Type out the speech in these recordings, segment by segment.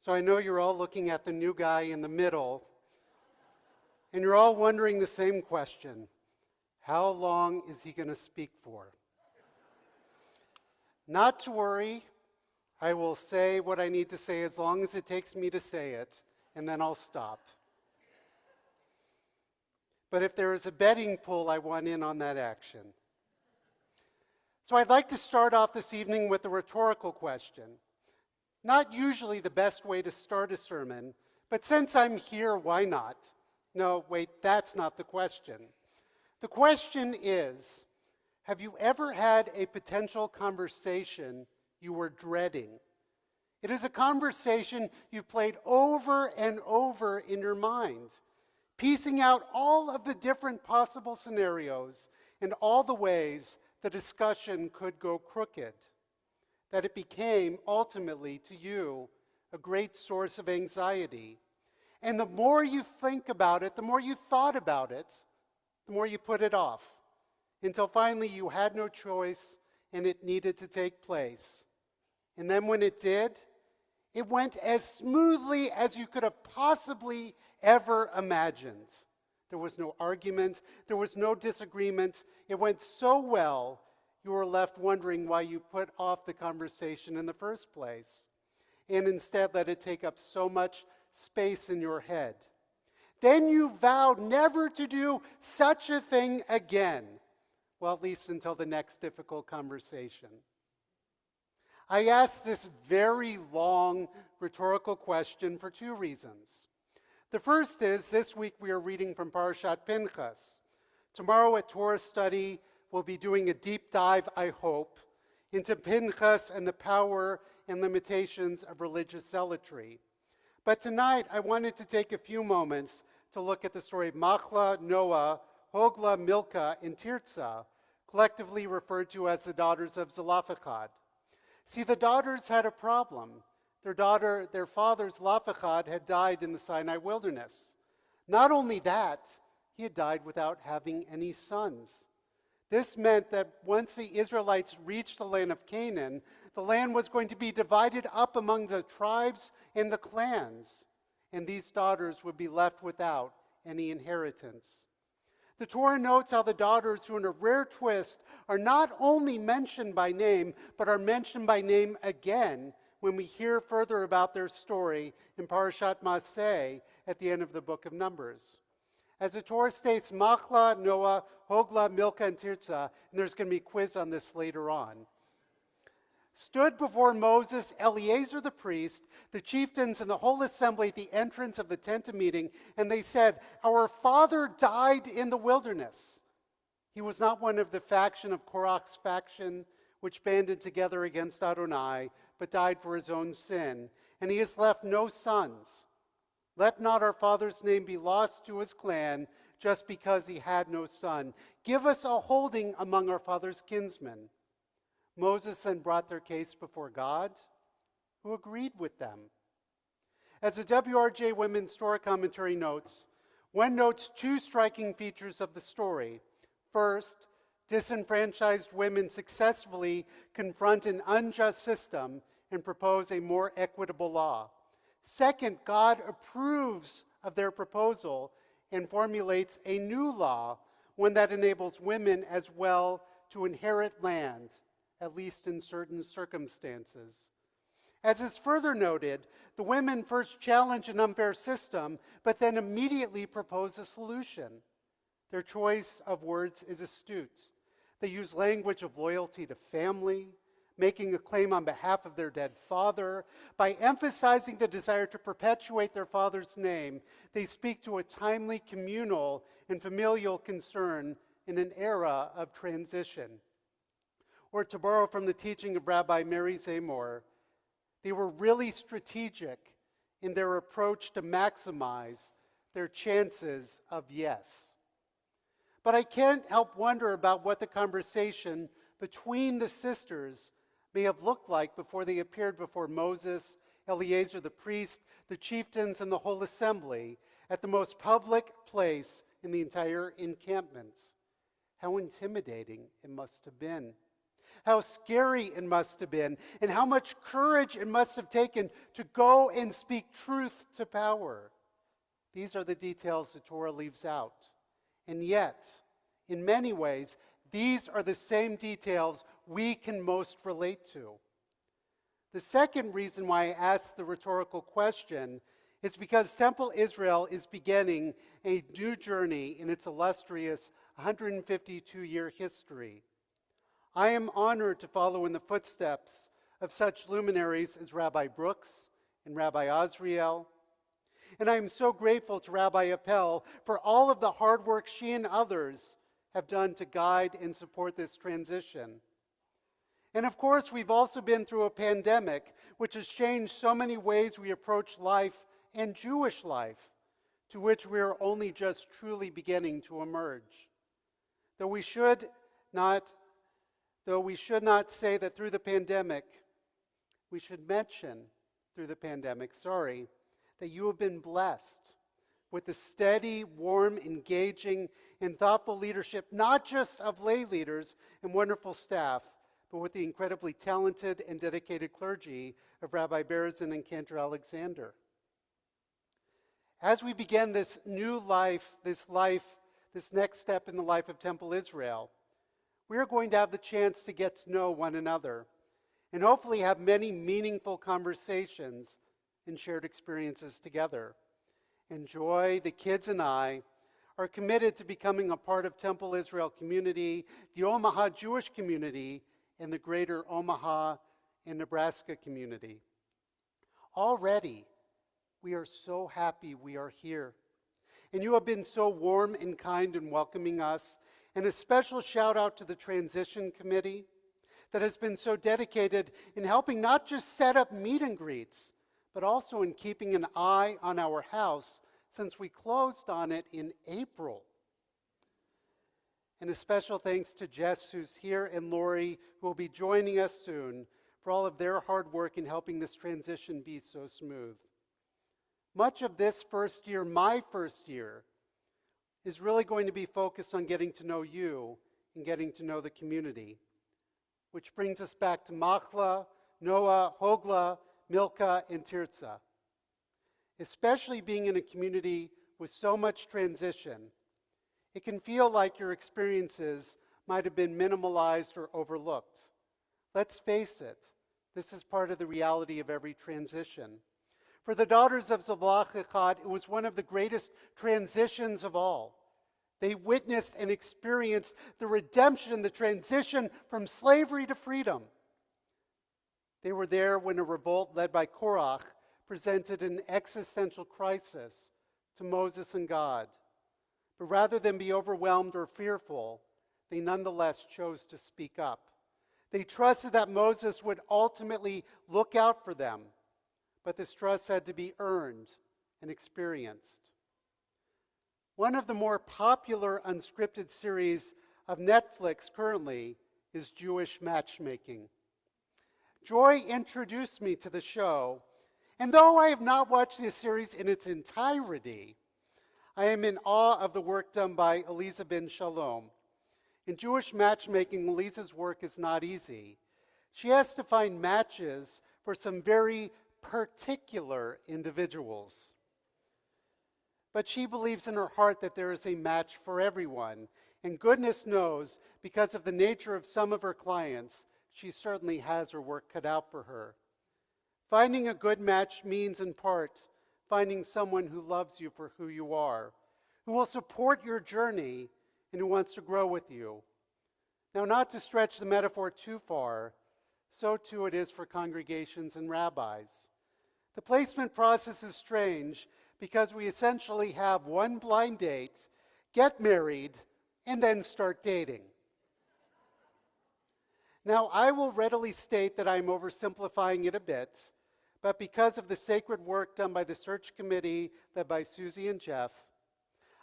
So I know you're all looking at the new guy in the middle, and you're all wondering the same question. How long is he going to speak for? Not to worry, I will say what I need to say as long as it takes me to say it, and then I'll stop. But if there is a betting pool, I want in on that action. So I'd like to start off this evening with a rhetorical question. Not usually the best way to start a sermon, but since I'm here, why not? No, wait, that's not the question. The question is, have you ever had a potential conversation you were dreading? It is a conversation you've played over and over in your mind, piecing out all of the different possible scenarios and all the ways the discussion could go crooked, that it became ultimately to you a great source of anxiety. And the more you think about it, the more you thought about it, the more you put it off, until finally you had no choice and it needed to take place. And then when it did, it went as smoothly as you could have possibly ever imagined. There was no argument, there was no disagreement. It went so well, you were left wondering why you put off the conversation in the first place, and instead let it take up so much space in your head. Then you vowed never to do such a thing again. Well, at least until the next difficult conversation. I ask this very long rhetorical question for two reasons. The first is, this week we are reading from Parashat Pinchas. Tomorrow at Torah study, we'll be doing a deep dive, I hope, into Pinchas and the power and limitations of religious zealotry. But tonight, I wanted to take a few moments to look at the story of Machlah, Noah, Hoglah, Milcah, and Tirzah, collectively referred to as the daughters of Zelophehad. See, the daughters had a problem. Their father, Zelophehad, had died in the Sinai wilderness. Not only that, he had died without having any sons. This meant that once the Israelites reached the land of Canaan, the land was going to be divided up among the tribes and the clans, and these daughters would be left without any inheritance. The Torah notes how the daughters, who in a rare twist are not only mentioned by name, but are mentioned by name again when we hear further about their story in Parashat Maseh at the end of the book of Numbers. As the Torah states, Machlah, Noah, Hoglah, Milcah, and Tirzah, and there's going to be a quiz on this later on, stood before Moses, Eleazar the priest, the chieftains, and the whole assembly at the entrance of the tent of meeting, and they said, "Our father died in the wilderness. He was not one of the faction of Korach's faction, which banded together against Adonai, but died for his own sin, and he has left no sons. Let not our father's name be lost to his clan, just because he had no son. Give us a holding among our father's kinsmen." Moses then brought their case before God, who agreed with them. As the WRJ Women's Torah Commentary notes, one notes two striking features of the story. First, disenfranchised women successfully confront an unjust system and propose a more equitable law. Second, God approves of their proposal and formulates a new law, one that enables women as well to inherit land, at least in certain circumstances. As is further noted, the women first challenge an unfair system, but then immediately propose a solution. Their choice of words is astute. They use language of loyalty to family, making a claim on behalf of their dead father. By emphasizing the desire to perpetuate their father's name, they speak to a timely communal and familial concern in an era of transition. Or to borrow from the teaching of Rabbi Mary Zamor, they were really strategic in their approach to maximize their chances of yes. But I can't help wonder about what the conversation between the sisters may have looked like before they appeared before Moses, Eleazar the priest, the chieftains, and the whole assembly at the most public place in the entire encampment. How intimidating it must have been. how scary it must have been, and how much courage it must have taken to go and speak truth to power. These are the details the Torah leaves out. And yet, in many ways, these are the same details we can most relate to. The second reason why I asked the rhetorical question is because Temple Israel is beginning a new journey in its illustrious 152-year history. I am honored to follow in the footsteps of such luminaries as Rabbi Brooks and Rabbi Azriel. And I am so grateful to Rabbi Appel for all of the hard work she and others have done to guide and support this transition. And of course, we've also been through a pandemic, which has changed so many ways we approach life and Jewish life, to which we are only just truly beginning to emerge. Though we should not say that through the pandemic, we should mention through the pandemic, that you have been blessed with the steady, warm, engaging, and thoughtful leadership, not just of lay leaders and wonderful staff, but with the incredibly talented and dedicated clergy of Rabbi Berezin and Cantor Alexander. As we begin this new life, this next step in the life of Temple Israel, we are going to have the chance to get to know one another and hopefully have many meaningful conversations and shared experiences together. And Joy, the kids, and I are committed to becoming a part of Temple Israel community, the Omaha Jewish community, and the greater Omaha and Nebraska community. Already, we are so happy we are here. And you have been so warm and kind in welcoming us. And a special shout out to the Transition Committee that has been so dedicated in helping not just set up meet and greets, but also in keeping an eye on our house since we closed on it in April. And a special thanks to Jess, who's here, and Lori, who will be joining us soon, for all of their hard work in helping this transition be so smooth. Much of this first year, my first year, is really going to be focused on getting to know you and getting to know the community. Which brings us back to Machla, Noah, Hogla, Milka, and Tirza. Especially being in a community with so much transition, it can feel like your experiences might have been minimalized or overlooked. Let's face it, this is part of the reality of every transition. For the daughters of Zavlach Echad, it was one of the greatest transitions of all. They witnessed and experienced the redemption, the transition from slavery to freedom. They were there when a revolt led by Korach presented an existential crisis to Moses and God. But rather than be overwhelmed or fearful, they nonetheless chose to speak up. They trusted that Moses would ultimately look out for them, but this trust had to be earned and experienced. One of the more popular unscripted series of Netflix currently is Jewish Matchmaking. Joy introduced me to the show, and though I have not watched the series in its entirety, I am in awe of the work done by Eliza Ben Shalom. In Jewish Matchmaking, Eliza's work is not easy. She has to find matches for some very particular individuals. But she believes in her heart that there is a match for everyone. And goodness knows, because of the nature of some of her clients, she certainly has her work cut out for her. Finding a good match means, in part, finding someone who loves you for who you are, who will support your journey, and who wants to grow with you. Now, not to stretch the metaphor too far, so too it is for congregations and rabbis. The placement process is strange because we essentially have one blind date, get married, and then start dating. Now, I will readily state that I'm oversimplifying it a bit, but because of the sacred work done by the search committee led by Susie and Jeff,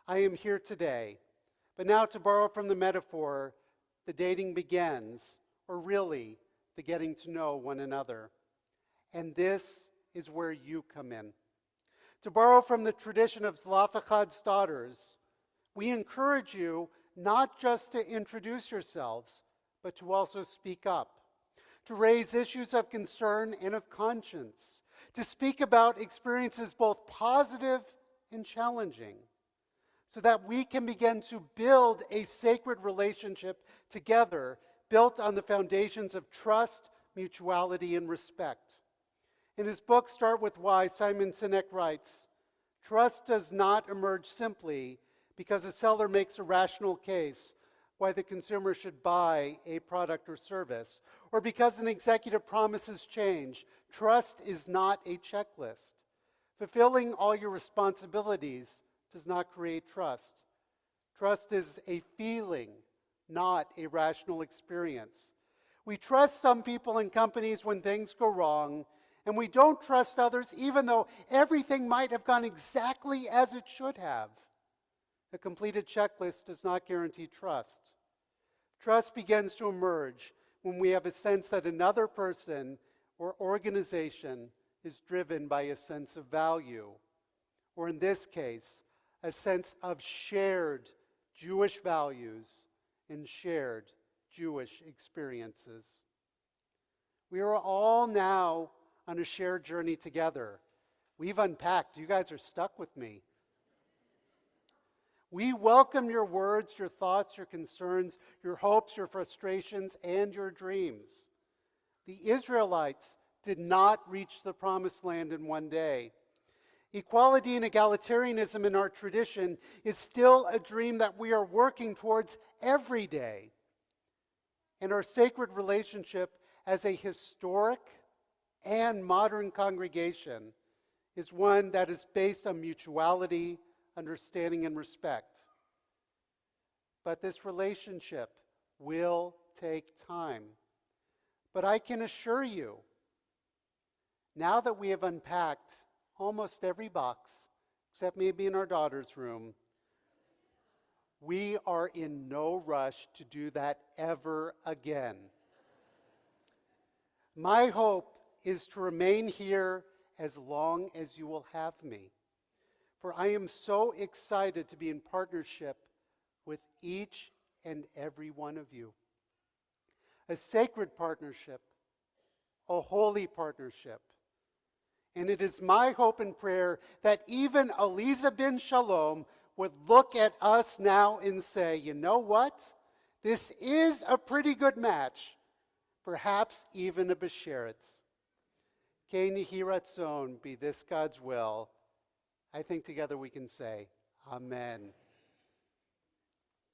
I am here today. But now, to borrow from the metaphor, the dating begins, or really, the getting to know one another. And this is where you come in. To borrow from the tradition of Zlafachad's daughters, we encourage you not just to introduce yourselves, but to also speak up, to raise issues of concern and of conscience, to speak about experiences both positive and challenging, so that we can begin to build a sacred relationship together, built on the foundations of trust, mutuality, and respect. In his book, Start With Why, Simon Sinek writes, "Trust does not emerge simply because a seller makes a rational case why the consumer should buy a product or service, or because an executive promises change. Trust is not a checklist. Fulfilling all your responsibilities does not create trust. Trust is a feeling, not a rational experience. We trust some people and companies when things go wrong, and we don't trust others even though everything might have gone exactly as it should have. A completed checklist does not guarantee trust. Trust begins to emerge when we have a sense that another person or organization is driven by a sense of value, or in this case, a sense of shared Jewish values and shared Jewish experiences. We are all now on a shared journey together. We've unpacked. You guys are stuck with me. We welcome your words, your thoughts, your concerns, your hopes, your frustrations, and your dreams. The Israelites did not reach the promised land in one day. Equality and egalitarianism in our tradition is still a dream that we are working towards every day. And our sacred relationship as a historic and modern congregation is one that is based on mutuality, understanding, and respect. But this relationship will take time. But I can assure you, now that we have unpacked almost every box, except maybe in our daughter's room, we are in no rush to do that ever again. My hope is to remain here as long as you will have me. For I am so excited to be in partnership with each and every one of you. A sacred partnership, a holy partnership. And it is my hope and prayer that even Eliza bin Shalom would look at us now and say, you know what? This is a pretty good match. Perhaps even a besheret. Kei nihi ratzon, be this God's will. I think together we can say, Amen.